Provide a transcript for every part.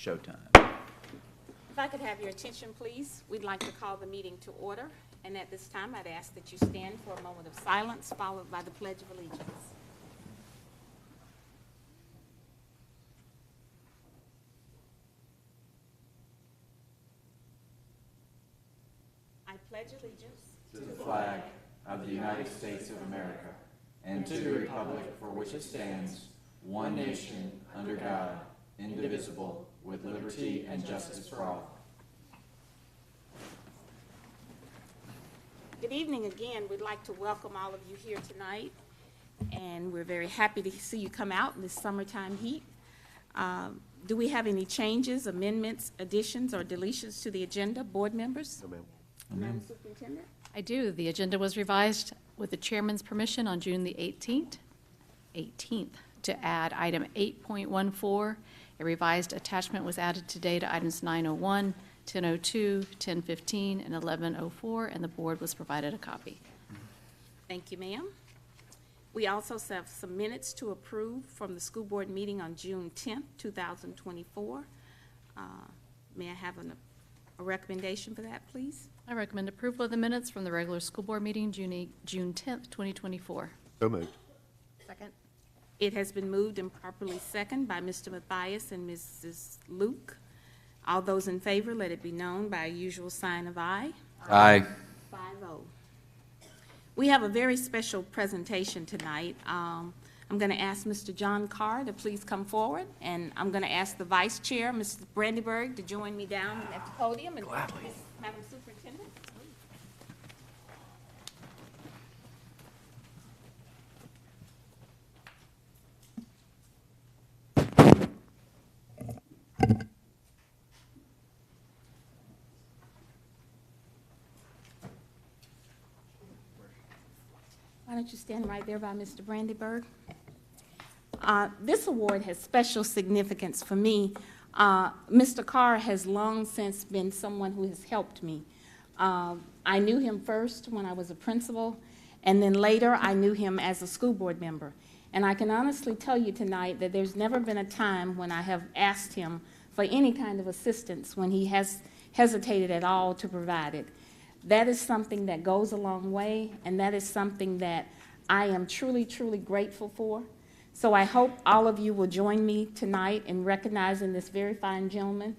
showtime. If I could have your attention, please, we'd like to call the meeting to order. And at this time, I'd ask that you stand for a moment of silence, followed by the Pledge of Allegiance. I pledge allegiance To the flag of the United States of America and to the republic for which it stands, one nation, under God, indivisible, with liberty and justice for all. Good evening again. We'd like to welcome all of you here tonight, and we're very happy to see you come out in this summertime heat. Do we have any changes, amendments, additions, or deletions to the agenda, board members? No, ma'am. Madam Superintendent? I do. The agenda was revised with the chairman's permission on June the 18th to add item 8.14. A revised attachment was added today to items 901, 1002, 1015, and 1104, and the board was provided a copy. Thank you, ma'am. We also have some minutes to approve from the school board meeting on June 10th, 2024. May I have a recommendation for that, please? I recommend approval of the minutes from the regular school board meeting, June 10th, 2024. So moved. Second. It has been moved and properly seconded by Mr. Mathias and Mrs. Luke. All those in favor, let it be known by a usual sign of aye. Aye. 5-0. We have a very special presentation tonight. I'm going to ask Mr. John Carr to please come forward, and I'm going to ask the Vice Chair, Mrs. Brandyberg, to join me down at the podium. And Gladly. Madam Superintendent. Why don't you stand right there by Mr. Brandyberg? This award has special significance for me. Mr. Carr has long since been someone who has helped me. I knew him first when I was a principal, and then later I knew him as a school board member. And I can honestly tell you tonight that there's never been a time when I have asked him for any kind of assistance when he has hesitated at all to provide it. That is something that goes a long way, and that is something that I am truly, truly grateful for. So I hope all of you will join me tonight in recognizing this very fine gentleman.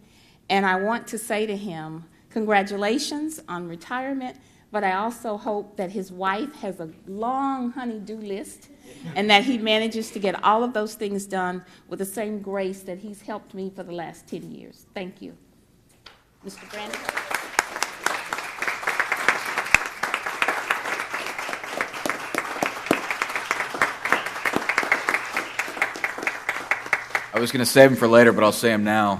And I want to say to him, congratulations on retirement, but I also hope that his wife has a long honey-do list and that he manages to get all of those things done with the same grace that he's helped me for the last 10 years. Thank you. Mr. Brandon. I was going to save him for later, but I'll say him now.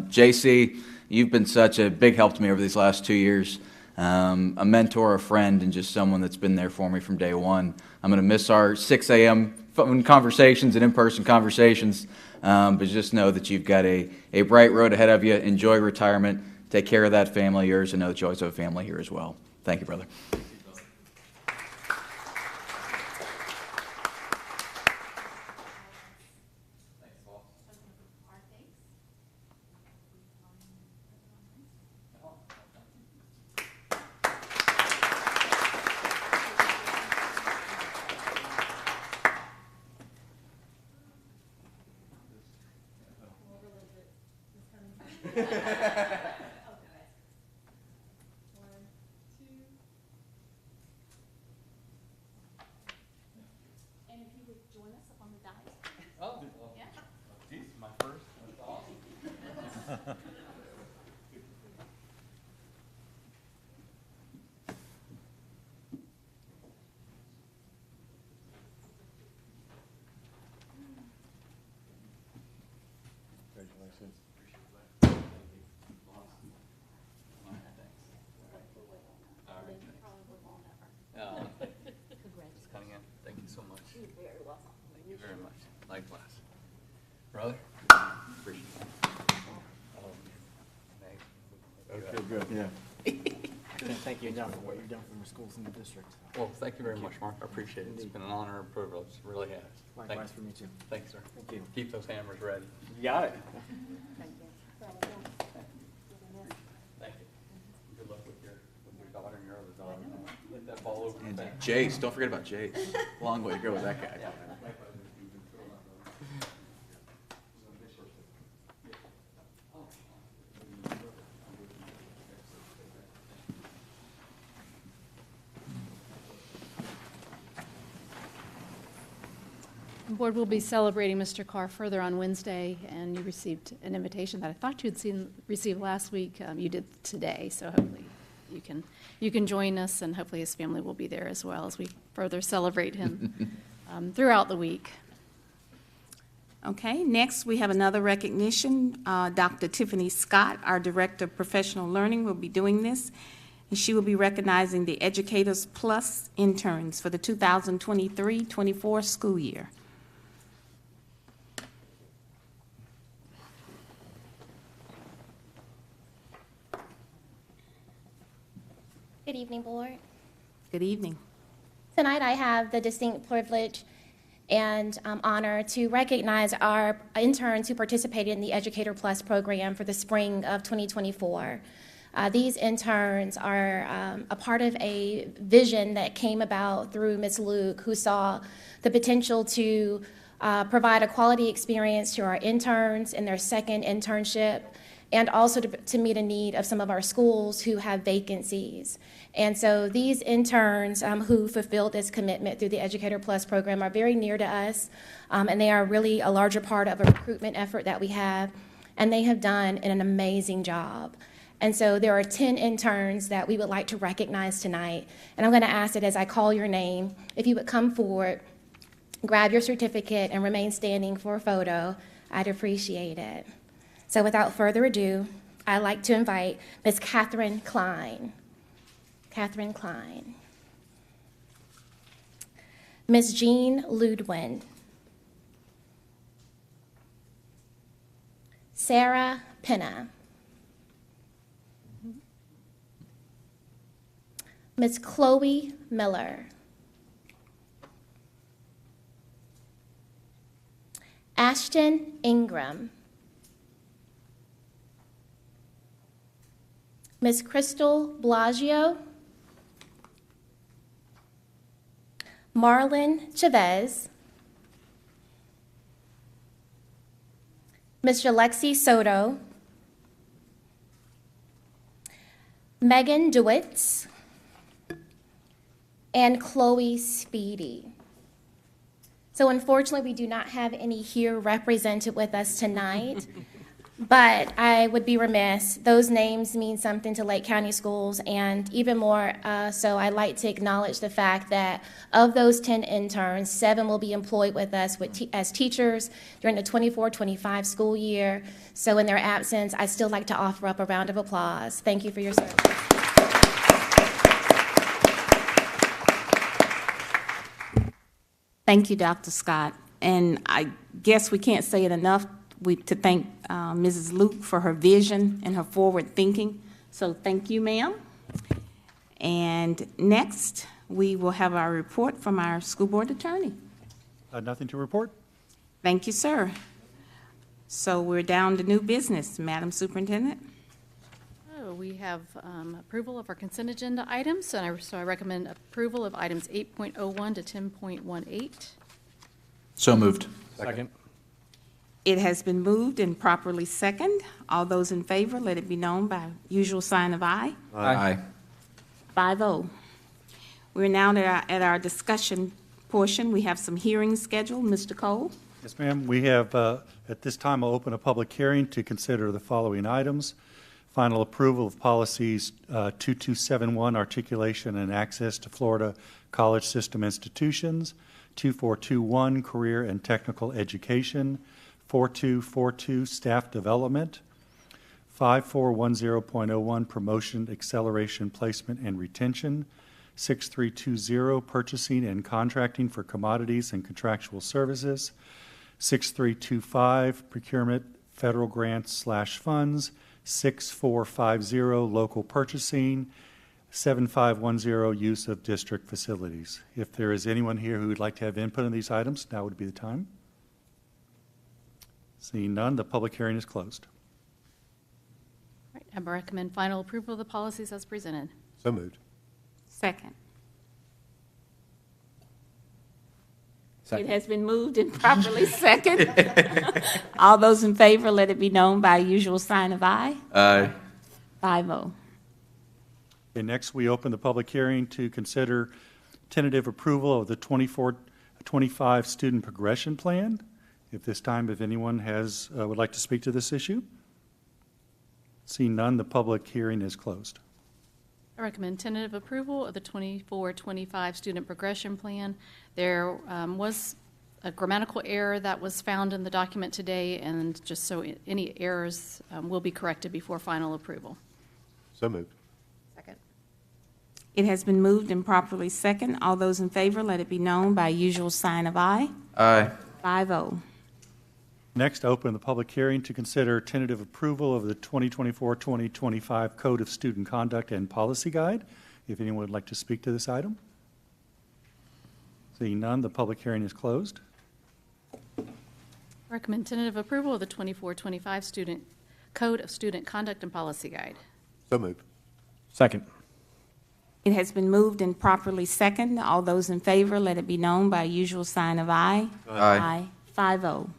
JC, you've been such a big help to me over these last 2 years. A mentor, a friend, and just someone that's been there for me from day one. I'm going to miss our 6 a.m. phone conversations and in-person conversations, but just know that you've got a bright road ahead of you. Enjoy retirement. Take care of that family of yours, and know that you always have a family here as well. Thank you, brother. And if you would join us up on the dais. Oh, well, Yeah. geez, my first. That's awesome. Congratulations. Just coming in. Thank you so much. You're very welcome. Thank you very much. Likewise. Brother? Appreciate it. Okay, good. Yeah. Thank you, John, for what you've done for the schools in the district. Well, thank you very much, Mark. I appreciate it. It's been an honor and privilege. It really has. Thank Likewise you. for me, too. Thank you, sir. Thank you. Keep those hammers ready. You got it. Thank you. Jace, don't forget about Jace. Long way to go with that guy. The board will be celebrating Mr. Carr further on Wednesday, and you received an invitation that I thought you had received last week. You did today, so hopefully you can join us, and hopefully his family will be there as well as we further celebrate him throughout the week. Okay, next we have another recognition. Dr. Tiffany Scott, our Director of Professional Learning, will be doing this, and she will be recognizing the Educators Plus interns for the 2023-24 school year. Good evening, Board. Good evening. Tonight I have the distinct privilege and honor to recognize our interns who participated in the Educator Plus program for the spring of 2024. These interns are a part of a vision that came about through Ms. Luke, who saw the potential to provide a quality experience to our interns in their second internship, and also to meet a need of some of our schools who have vacancies. And so these interns who fulfilled this commitment through the Educator Plus program are very near to us, and they are really a larger part of a recruitment effort that we have, and they have done an amazing job. And so there are 10 interns that we would like to recognize tonight, and I'm gonna ask that as I call your name, if you would come forward, grab your certificate, and remain standing for a photo, I'd appreciate it. So without further ado, I'd like to invite Ms. Catherine Klein. Catherine Klein. Ms. Jean Ludwin. Sarah Penna. Ms. Chloe Miller. Ashton Ingram. Ms. Crystal Blasio. Marlon Chavez. Mr. Lexi Soto. Megan DeWitz. And Chloe Speedy. So unfortunately, we do not have any here represented with us tonight. But I would be remiss. Those names mean something to Lake County Schools, and even more so, I'd like to acknowledge the fact that of those 10 interns, 7 will be employed with us as teachers during the 24-25 school year. So in their absence, I'd still like to offer up a round of applause. Thank you for your service. Thank you, Dr. Scott. And I guess we can't say it enough to thank Mrs. Luke for her vision and her forward thinking. So thank you, ma'am. And next, we will have our report from our school board attorney. Nothing to report. Thank you, sir. So we're down to new business, Madam Superintendent. Oh, we have approval of our consent agenda items, and so I recommend approval of items 8.01 to 10.18. So moved. Second. It has been moved and properly second. All those in favor, let it be known by usual sign of aye. Aye. 5-0. We're now at our discussion portion. We have some hearings scheduled. Mr. Cole? Yes, ma'am. We have, at this time, I'll open a public hearing to consider the following items. Final approval of policies 2271, articulation and access to Florida college system institutions, 2421, career and technical education, 4242, staff development, 5410.01, promotion, acceleration, placement, and retention, 6320, purchasing and contracting for commodities and contractual services, 6325, procurement, federal grants/funds, 6450, local purchasing, 7510, use of district facilities. If there is anyone here who would like to have input on these items, now would be the time. Seeing none, the public hearing is closed. All right, I recommend final approval of the policies as presented. So moved. Second. It has been moved and properly second. All those in favor, let it be known by usual sign of aye. Aye. 5-0. Okay, next, we open the public hearing to consider tentative approval of the 24-25 student progression plan. If this time, if anyone would like to speak to this issue. Seeing none, the public hearing is closed. I recommend tentative approval of the 24-25 student progression plan. There was a grammatical error that was found in the document today, and just so any errors will be corrected before final approval. So moved. Second. It has been moved and properly second. All those in favor, let it be known by usual sign of aye. Aye. 5-0. Next, I open the public hearing to consider tentative approval of the 2024-2025 Code of Student Conduct and Policy Guide. If anyone would like to speak to this item. Seeing none, the public hearing is closed. Recommend tentative approval of the 24-25 student Code of Student Conduct and Policy Guide. So moved. Second. It has been moved and properly second. All those in favor, let it be known by usual sign of aye. Aye. 5-0.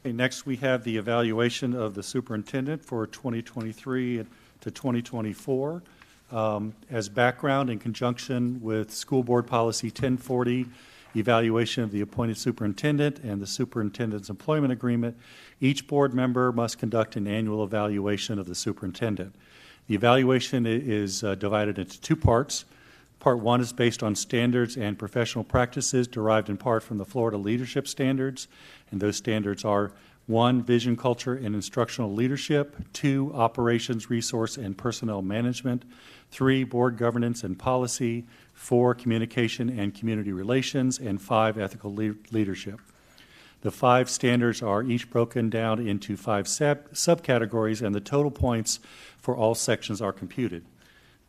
Okay, next, we have the evaluation of the superintendent for 2023 to 2024. As background, in conjunction with School Board Policy 1040, evaluation of the appointed superintendent and the superintendent's employment agreement, each board member must conduct an annual evaluation of the superintendent. The evaluation is divided into two parts. Part one is based on standards and professional practices derived in part from the Florida Leadership Standards, and those standards are 1, vision, culture, and instructional leadership, 2, operations, resource, and personnel management, 3, board governance and policy, 4, communication and community relations, and 5, ethical leadership. The 5 standards are each broken down into 5 subcategories, and the total points for all sections are computed.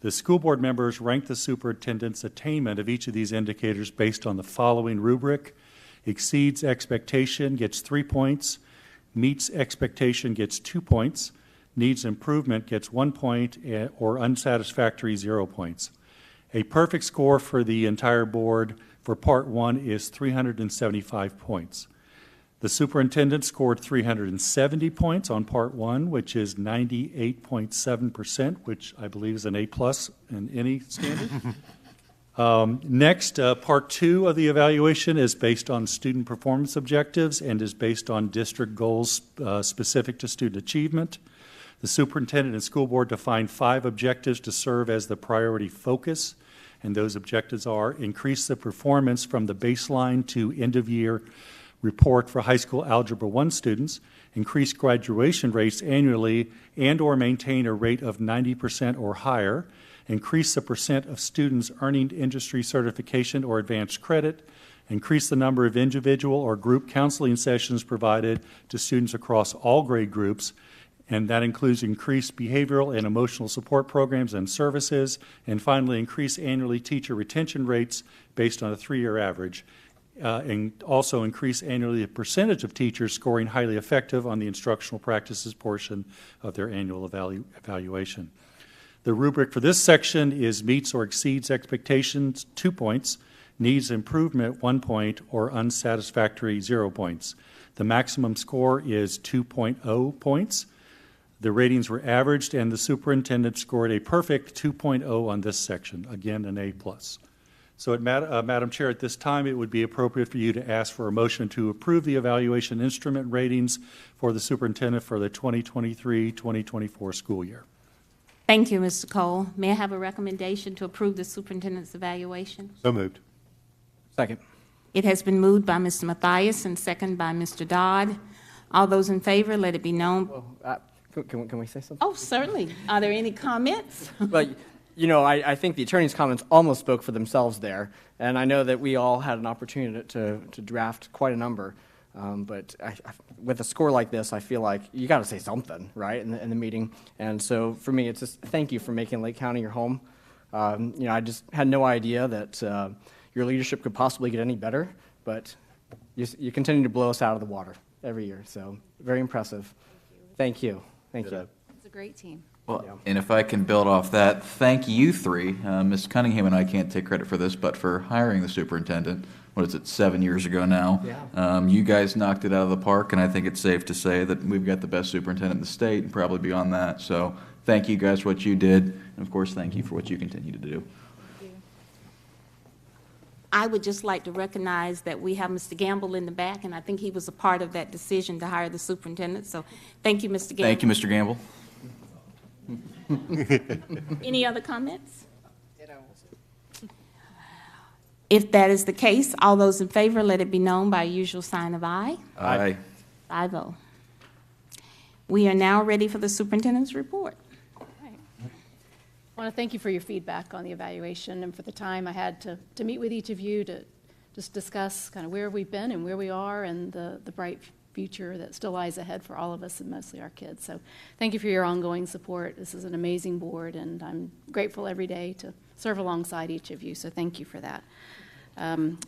The school board members rank the superintendent's attainment of each of these indicators based on the following rubric. Exceeds expectation gets 3 points, meets expectation gets 2 points, needs improvement gets 1 point, or unsatisfactory 0 points. A perfect score for the entire board for Part 1 is 375 points. The superintendent scored 370 points on Part 1, which is 98.7%, which I believe is an A+ in any standard. Next, Part 2 of the evaluation is based on student performance objectives and is based on district goals specific to student achievement. The superintendent and school board define 5 objectives to serve as the priority focus, and those objectives are increase the performance from the baseline to end-of-year report for high school Algebra 1 students, increase graduation rates annually and or maintain a rate of 90% or higher, increase the percent of students earning industry certification or advanced credit, increase the number of individual or group counseling sessions provided to students across all grade groups, and that includes increased behavioral and emotional support programs and services, and finally, increase annually teacher retention rates based on a 3-year average. And also increase annually the percentage of teachers scoring highly effective on the instructional practices portion of their annual evaluation. The rubric for this section is meets or exceeds expectations, 2 points, needs improvement, 1 point, or unsatisfactory, 0 points. The maximum score is 2.0 points. The ratings were averaged, and the superintendent scored a perfect 2.0 on this section, again, an A+. So, Madam Chair, at this time, it would be appropriate for you to ask for a motion to approve the evaluation instrument ratings for the superintendent for the 2023-2024 school year. Thank you, Mr. Cole. May I have a recommendation to approve the superintendent's evaluation? So moved. Second. It has been moved by Mr. Mathias and second by Mr. Dodd. All those in favor, let it be known. Well, can we say something? Oh, certainly. Are there any comments? Well, you know, I think the attorney's comments almost spoke for themselves there, and I know that we all had an opportunity to draft quite a number, but with a score like this, I feel like you got to say something, right, in the meeting. And so for me, it's just thank you for making Lake County your home. You know, I just had no idea that your leadership could possibly get any better, but you continue to blow us out of the water every year, so very impressive. Thank you. Thank you. It's a great team. Well, and if I can build off that, thank you three. Ms. Cunningham and I can't take credit for this, but for hiring the superintendent, what is it, 7 years ago now? Yeah. You guys knocked it out of the park, and I think it's safe to say that we've got the best superintendent in the state and probably beyond that. So thank you guys for what you did, and of course, thank you for what you continue to do. I would just like to recognize that we have Mr. Gamble in the back, and I think he was a part of that decision to hire the superintendent. So thank you, Mr. Gamble. Thank you, Mr. Gamble. Any other comments? If that is the case, all those in favor, let it be known by usual sign of aye. Aye. 5-0. We are now ready for the superintendent's report. Right. I want to thank you for your feedback on the evaluation and for the time I had to meet with each of you to just discuss kind of where we've been and where we are and the bright future that still lies ahead for all of us and mostly our kids. So thank you for your ongoing support. This is an amazing board, and I'm grateful every day to serve alongside each of you, so thank you for that.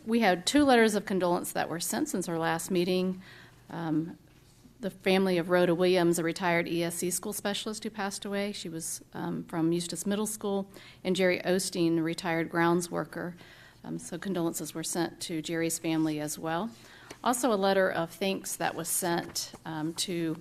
We had 2 letters of condolence that were sent since our last meeting. The family of Rhoda Williams, a retired ESC school specialist who passed away. She was from Eustis Middle School, and Jerry Osteen, a retired grounds worker. So condolences were sent to Jerry's family as well. Also, a letter of thanks that was sent to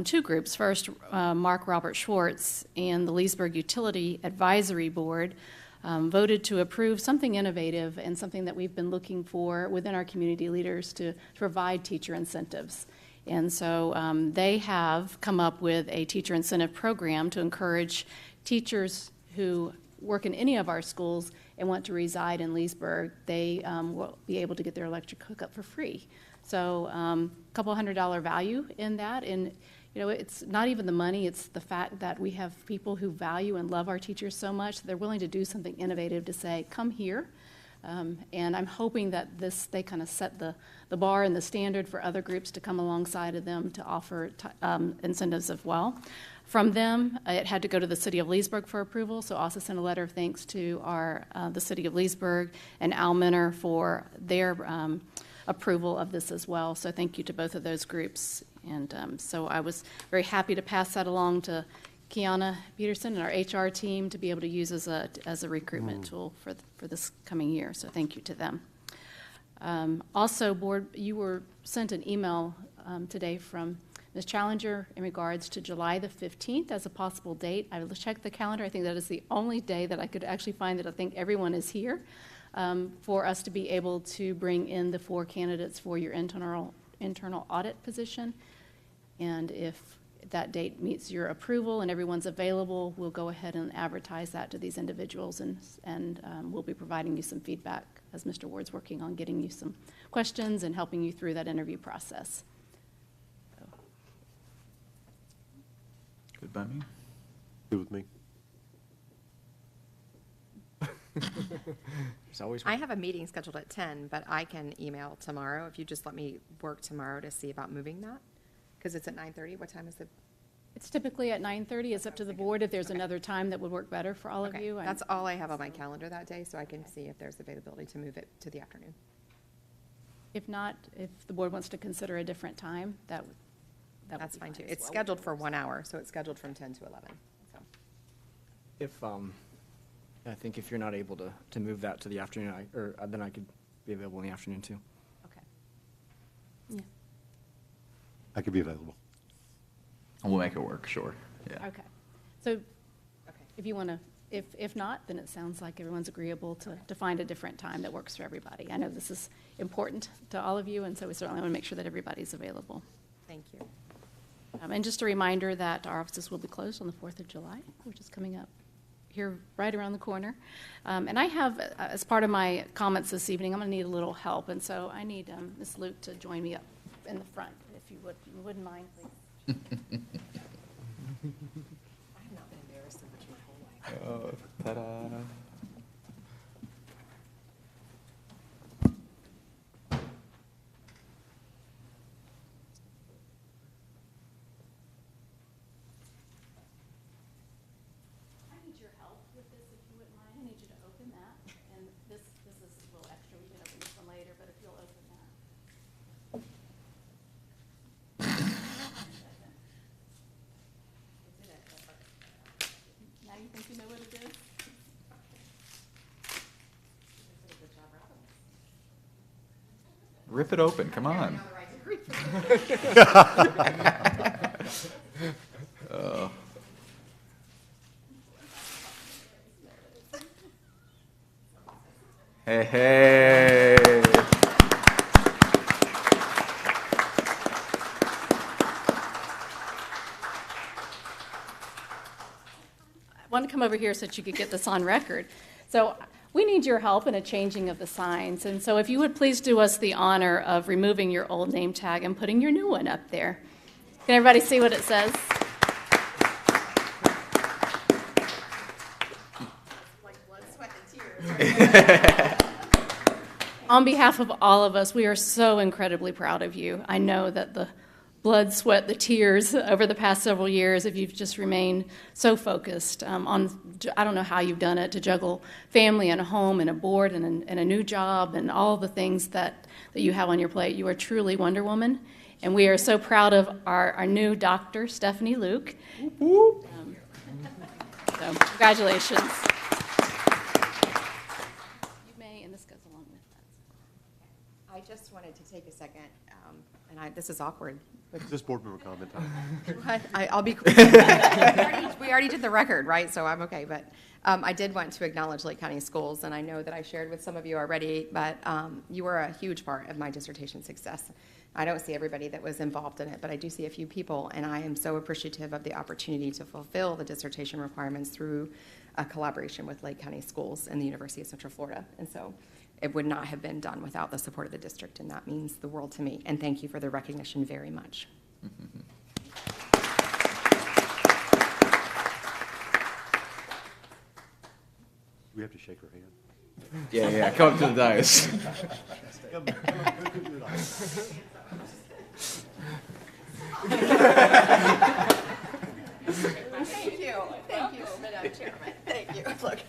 2 groups. First, Mark Robert Schwartz and the Leesburg Utility Advisory Board voted to approve something innovative and something that we've been looking for within our community leaders to provide teacher incentives. And so they have come up with a teacher incentive program to encourage teachers who work in any of our schools and want to reside in Leesburg. They will be able to get their electric hookup for free. So a couple $100 value in that. And you know, it's not even the money, it's the fact that we have people who value and love our teachers so much that they're willing to do something innovative to say, come here. And I'm hoping that they kind of set the bar and the standard for other groups to come alongside of them to offer incentives as well. From them, it had to go to the City of Leesburg for approval, so also sent a letter of thanks to the City of Leesburg and Al Minner for their approval of this as well. So thank you to both of those groups. And so I was very happy to pass that along to Kiana Peterson and our HR team to be able to use as a recruitment tool for this coming year. So thank you to them. Also, board, you were sent an email today from Ms. Challenger in regards to July the 15th as a possible date. I checked the calendar. I think that is the only day that I could actually find that I think everyone is here for us to be able to bring in the 4 candidates for your internal audit position. And if that date meets your approval and everyone's available, we'll go ahead and advertise that to these individuals, and we'll be providing you some feedback as Mr. Ward's working on getting you some questions and helping you through that interview process. Good by me. Good with me. There's always I have a meeting scheduled at 10, but I can email tomorrow if you just let me work tomorrow to see about moving that. Because it's at 9:30. What time is it? It's typically at 9:30. It's up to the board if there's another time that would work better for all of Okay, you. that's all I have on my calendar that day, so I can see if there's availability to move it to the afternoon. If not, if the board wants to consider a different time, that would That's be fine too. as It's well. scheduled for 1 hour, so it's scheduled from 10 to 11. So. If I think if you're not able to move that to the afternoon, then I could be available in the afternoon too. Okay. Yeah. I could be available. We'll make it work, sure. Yeah. Okay. So Okay. if you want to, if not, then it sounds like everyone's agreeable to find a different time that works for everybody. I know this is important to all of you, and so we certainly want to make sure that everybody's available. Thank you. And just a reminder that our offices will be closed on the 4th of July, which is coming up here right around the corner. And I have, as part of my comments this evening, I'm going to need a little help, and so I need Ms. Luke to join me up in the front, if you wouldn't mind, please. I have not been embarrassed so much in my whole life. Ta-da. I need your help with this, if you wouldn't mind. I need you to open that, and this is a little extra. We can open this one later, but if you'll open that. Rip it open, come on. Hey, hey. I want to come over here so that you could get this on record. So we need your help in a changing of the signs. And so if you would please do us the honor of removing your old name tag and putting your new one up there. Can everybody see what it says? On behalf of all of us, we are so incredibly proud of you. I know that the blood, sweat, the tears over the past several years, if you've just remained so focused on, I don't know how you've done it, to juggle family and a home and a board and a new job and all the things that you have on your plate. You are truly Wonder Woman. And we are so proud of our new doctor, Stephanie Luke. So congratulations. You may, and this goes along with that. I just wanted to take a second, and this is awkward. This board member comment time. I'll be quick. We already did the record, right? So I'm okay. But I did want to acknowledge Lake County Schools, and I know that I shared with some of you already, but you were a huge part of my dissertation success. I don't see everybody that was involved in it, but I do see a few people, and I am so appreciative of the opportunity to fulfill the dissertation requirements through a collaboration with Lake County Schools and the University of Central Florida. And so it would not have been done without the support of the district, and that means the world to me. And thank you for the recognition very much. We have to shake her hand. Yeah, come up to the dais. Thank you, Madam Chairman. Thank you. Look.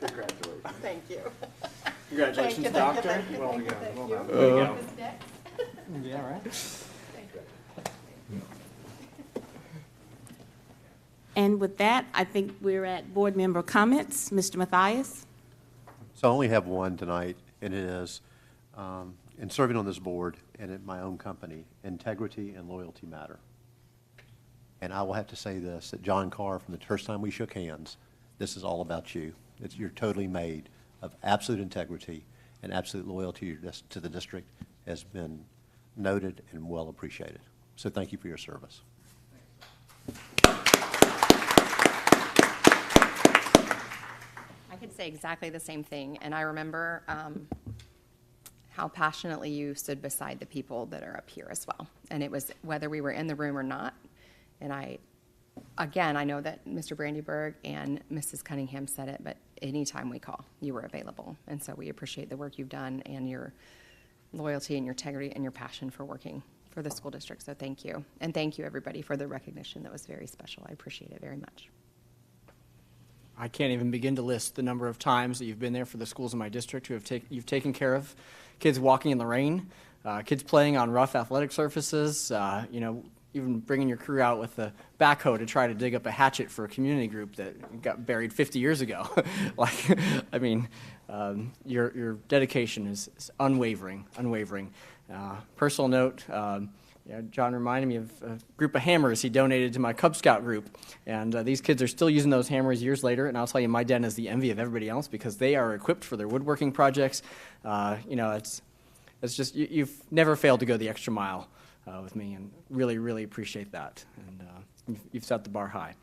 Congratulations. Thank you. Congratulations, Thank you, Doctor. thank you, Well thank you, done. thank Well you. done. There you go. Yeah, right. And with that, I think we're at board member comments. Mr. Mathias? So I only have one tonight, and it is, in serving on this board and at my own company, integrity and loyalty matter. And I will have to say this, that John Carr, from the first time we shook hands, this is all about you. You're totally made of absolute integrity, and absolute loyalty to the district has been noted and well appreciated. So thank you for your service. I could say exactly the same thing, and I remember how passionately you stood beside the people that are up here as well. And it was whether we were in the room or not. And I know that Mr. Brandyburg and Mrs. Cunningham said it, but anytime we call, you were available. And so we appreciate the work you've done and your loyalty and your integrity and your passion for working for the school district. So thank you. And thank you, everybody, for the recognition. That was very special. I appreciate it very much. I can't even begin to list the number of times that you've been there for the schools in my district you've taken care of kids walking in the rain, kids playing on rough athletic surfaces, even bringing your crew out with a backhoe to try to dig up a hatchet for a community group that got buried 50 years ago. Your dedication is unwavering. Personal note, John reminded me of a group of hammers he donated to my Cub Scout group. And these kids are still using those hammers years later. And I'll tell you, my den is the envy of everybody else because they are equipped for their woodworking projects. It's just, you've never failed to go the extra mile with me, and really, really appreciate that. And you've set the bar high.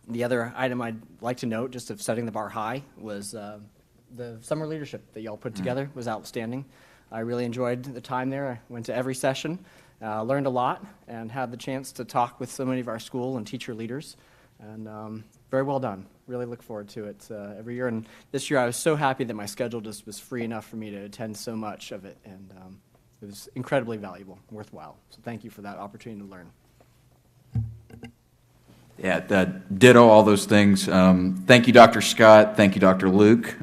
The other item I'd like to note, just of setting the bar high, was the summer leadership that y'all put together was outstanding. I really enjoyed the time there. I went to every session, learned a lot, and had the chance to talk with so many of our school and teacher leaders. And very well done. Really look forward to it every year. And this year I was so happy that my schedule just was free enough for me to attend so much of it. And it was incredibly valuable, worthwhile. So thank you for that opportunity to learn. Yeah, ditto all those things. Thank you, Dr. Scott. Thank you, Dr. Luke,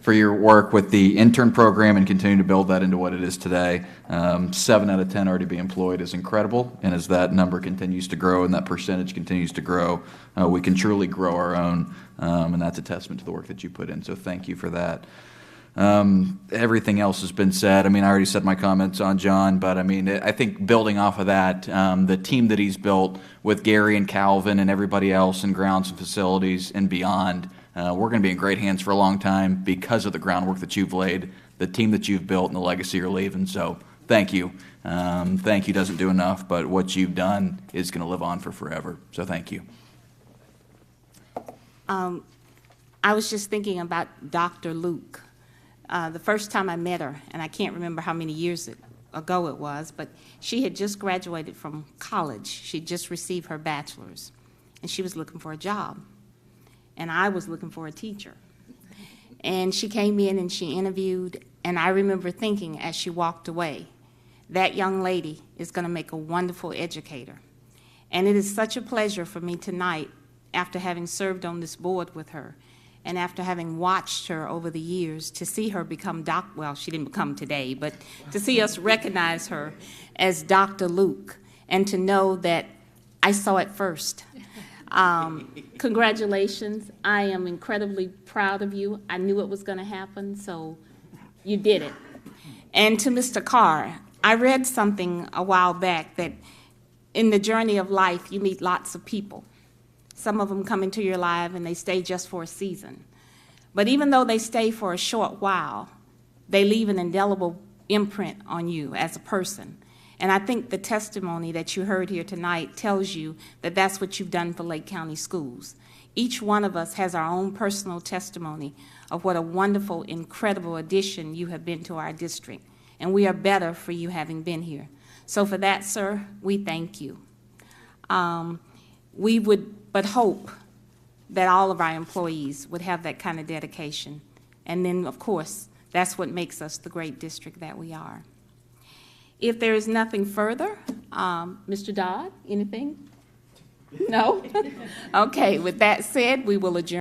for your work with the intern program and continuing to build that into what it is today. 7 out of 10 already be employed is incredible, and as that number continues to grow and that percentage continues to grow, we can truly grow our own, and that's a testament to the work that you put in. So thank you for that. Everything else has been said. I mean, I already said my comments on John, but I mean, I think building off of that, the team that he's built with Gary and Calvin and everybody else in grounds and facilities and beyond, we're going to be in great hands for a long time because of the groundwork that you've laid, the team that you've built, and the legacy you're leaving. So thank you. Thank you doesn't do enough, but what you've done is going to live on for forever. So thank you. I was just thinking about Dr. Luke. The first time I met her, and I can't remember how many years ago it was, but she had just graduated from college. She'd just received her bachelor's, and she was looking for a job. And I was looking for a teacher. And she came in and she interviewed, and I remember thinking as she walked away, that young lady is going to make a wonderful educator. And it is such a pleasure for me tonight, after having served on this board with her, and after having watched her over the years, to see her become well, she didn't become today, but to see us recognize her as Dr. Luke, and to know that I saw it first. Congratulations. I am incredibly proud of you. I knew it was going to happen, so you did it. And to Mr. Carr, I read something a while back that in the journey of life, you meet lots of people. Some of them come into your life and they stay just for a season. But even though they stay for a short while, they leave an indelible imprint on you as a person. And I think the testimony that you heard here tonight tells you that that's what you've done for Lake County Schools. Each one of us has our own personal testimony of what a wonderful, incredible addition you have been to our district. And we are better for you having been here. So for that, sir, we thank you. We would but hope that all of our employees would have that kind of dedication. And then, of course, that's what makes us the great district that we are. If there is nothing further, Mr. Dodd, anything? No? Okay, with that said, we will adjourn.